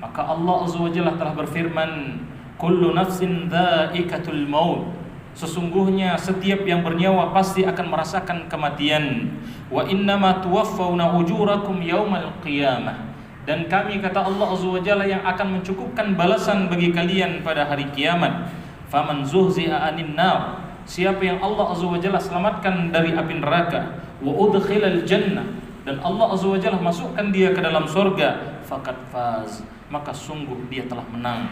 Maka Allah Azza wa Jalla telah berfirman, kullu nafsin dha'iqatul maut. Sesungguhnya setiap yang bernyawa pasti akan merasakan kematian. Wa innama tuwaffawna ujurakum yaumal qiyamah. Dan kami, kata Allah Azza wa Jalla, yang akan mencukupkan balasan bagi kalian pada hari kiamat. Faman zuhzi'a 'anil nar. Siapa yang Allah Azza wa Jalla selamatkan dari api neraka, wa udkhilal jannah, dan Allah Azza wa Jalla masukkan dia ke dalam surga, faqad faz, maka sungguh dia telah menang.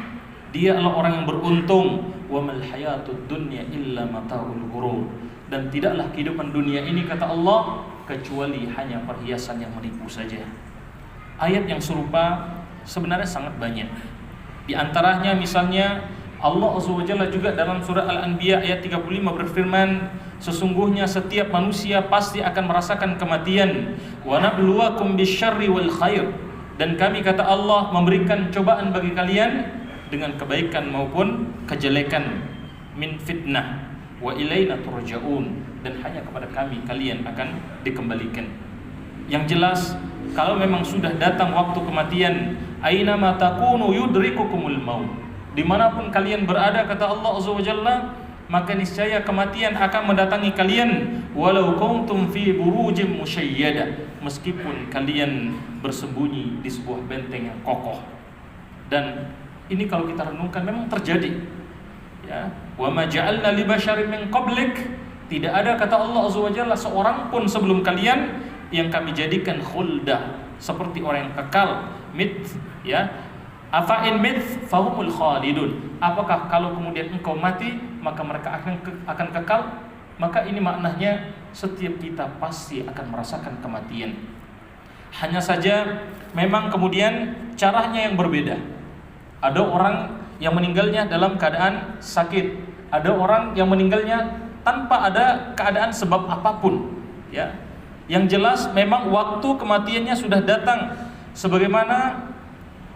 Dia adalah orang yang beruntung. Wa mal hayatud dunya illa mata'ul ghurur. Dan tidaklah kehidupan dunia ini, kata Allah, kecuali hanya perhiasan yang menipu saja. Ayat yang serupa sebenarnya sangat banyak. Di antaranya misalnya Allah Azza wa Jalla juga dalam surah Al-Anbiya ayat 35 berfirman, sesungguhnya setiap manusia pasti akan merasakan kematian. Wa nabluwakum bisyarri wal khair. Dan kami, kata Allah, memberikan cobaan bagi kalian dengan kebaikan maupun kejelekan. Min fitnah wa ilaina turja'un. Dan hanya kepada kami kalian akan dikembalikan. Yang jelas, kalau memang sudah datang waktu kematian, aina ma takunu yudrikukumul maut. Dimanapun kalian berada, kata Allah Azza wa Jalla, maka niscaya kematian akan mendatangi kalian. Walau kuntum fi burujim musyayyada. Meskipun kalian bersembunyi di sebuah benteng yang kokoh. Dan ini kalau kita renungkan memang terjadi. Ya, wa ma ja'alna li basyarin min qablik. Tidak ada, kata Allah Azza wa Jalla, seorang pun sebelum kalian yang kami jadikan khuldah, seperti orang yang kekal, mit, ya. Afa'in mit fahumul khalidun. Apakah kalau kemudian engkau mati maka mereka akan kekal? Maka ini maknanya setiap kita pasti akan merasakan kematian. Hanya saja memang kemudian caranya yang berbeda. Ada orang yang meninggalnya dalam keadaan sakit, ada orang yang meninggalnya tanpa ada keadaan sebab apapun, ya. Yang jelas memang waktu kematiannya sudah datang. Sebagaimana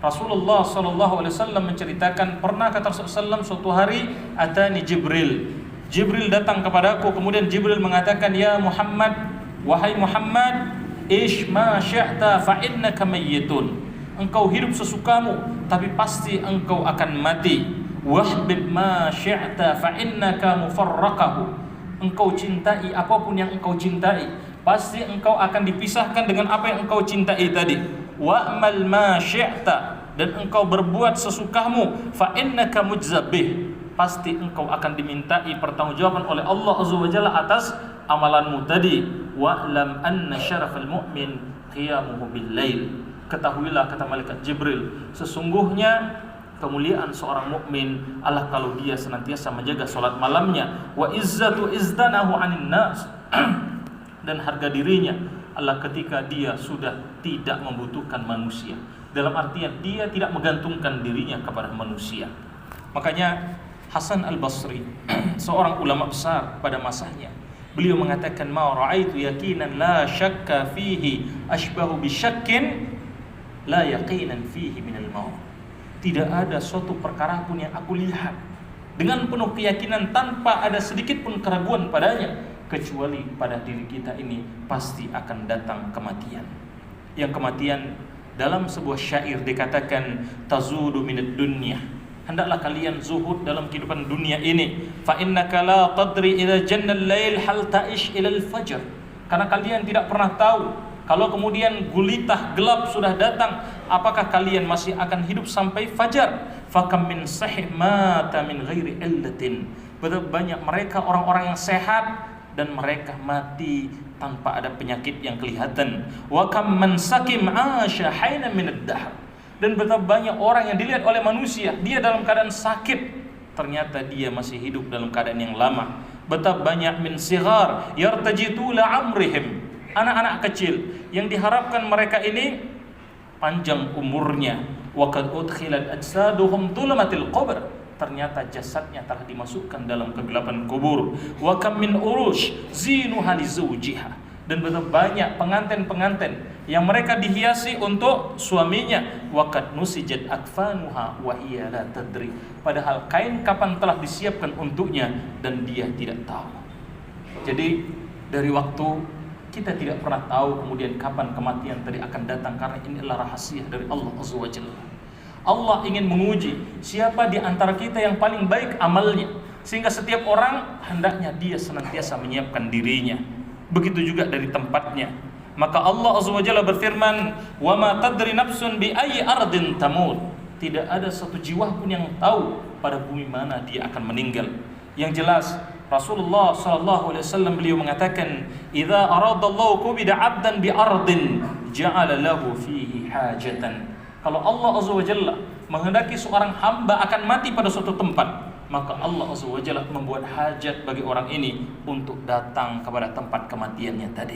Rasulullah SAW menceritakan, pernah kata Rasulullah SAW, suatu hari atani Jibril. Jibril datang kepadaku, kemudian Jibril mengatakan, ya Muhammad, wahai Muhammad, ish ma syi'ta fa innaka mayyitun. Engkau hidup sesukamu, tapi pasti engkau akan mati. Wahbib ma syi'ta fa innaka mufarraqahu. Engkau cintai apapun yang engkau cintai, pasti engkau akan dipisahkan dengan apa yang engkau cintai tadi. Wa'mal ma syi'ta, dan engkau berbuat sesukamu, fa innaka mujzabih, pasti engkau akan dimintai pertanggungjawaban oleh Allah Azza wa Jalla atas amalanmu tadi. Wa'lam anna syarafal mu'min qiyamuhu bil lail. Ketahuilah, kata malaikat Jibril, sesungguhnya kemuliaan seorang mukmin adalah kalau dia senantiasa menjaga salat malamnya. Wa izzatu izdanahu 'anil nas. Dan harga dirinya adalah ketika dia sudah tidak membutuhkan manusia. Dalam artian dia tidak menggantungkan dirinya kepada manusia. Makanya Hasan Al-Basri, seorang ulama besar pada masanya, beliau mengatakan, ma ra'aitu yaqinan la syakka fihi ashbahu bisyakkin la yaqinan fihi minal maut. Tidak ada suatu perkara pun yang aku lihat dengan penuh keyakinan tanpa ada sedikit pun keraguan padanya, kecuali pada diri kita ini pasti akan datang kematian. Yang kematian dalam sebuah syair dikatakan, tazudu minad dunya. Hendaklah kalian zuhud dalam kehidupan dunia ini. Fa innaka la tadri idza janna al-lail hal ta'ish ila al-fajr. Karena kalian tidak pernah tahu kalau kemudian gulitah gelap sudah datang, apakah kalian masih akan hidup sampai fajar? Fakam min sahih mata min ghairi illatin. Betapa banyak mereka orang-orang yang sehat dan mereka mati tanpa ada penyakit yang kelihatan. Wa kam man sakim 'asha hayna min ad-dahr. Dan betapa banyak orang yang dilihat oleh manusia dia dalam keadaan sakit, ternyata dia masih hidup dalam keadaan yang lama. Betapa banyak min sighar yartajitu la amrihim. Anak-anak kecil yang diharapkan mereka ini panjang umurnya. Wa qad udkhilat ajsaduhum dhulumatil qabr. Ternyata jasadnya telah dimasukkan dalam kegelapan kubur. Wa kam min urush zinuha li zawjiha. Dan betapa banyak pengantin-pengantin yang mereka dihiasi untuk suaminya. Wa qad nusijat akfanuha wa hiya la tadri. Padahal kain kapan telah disiapkan untuknya dan dia tidak tahu. Jadi dari waktu kita tidak pernah tahu kemudian kapan kematian tadi akan datang, karena ini adalah rahasia dari Allah Azza wa Jalla. Allah ingin menguji siapa di antara kita yang paling baik amalnya, sehingga setiap orang hendaknya dia senantiasa menyiapkan dirinya. Begitu juga dari tempatnya. Maka Allah Azza wa Jalla berfirman, "Wa ma tadri nafsun bi ayyi ardin tamut." Tidak ada satu jiwa pun yang tahu pada bumi mana dia akan meninggal. Yang jelas Rasulullah sallallahu alaihi wasallam beliau mengatakan, "Idza aradallahu qubida 'abdan bi ardin, ja'ala lahu fihi hajatan." Kalau Allah Azza wa Jalla menghendaki seorang hamba akan mati pada suatu tempat, maka Allah Azza wa Jalla membuat hajat bagi orang ini untuk datang kepada tempat kematiannya tadi.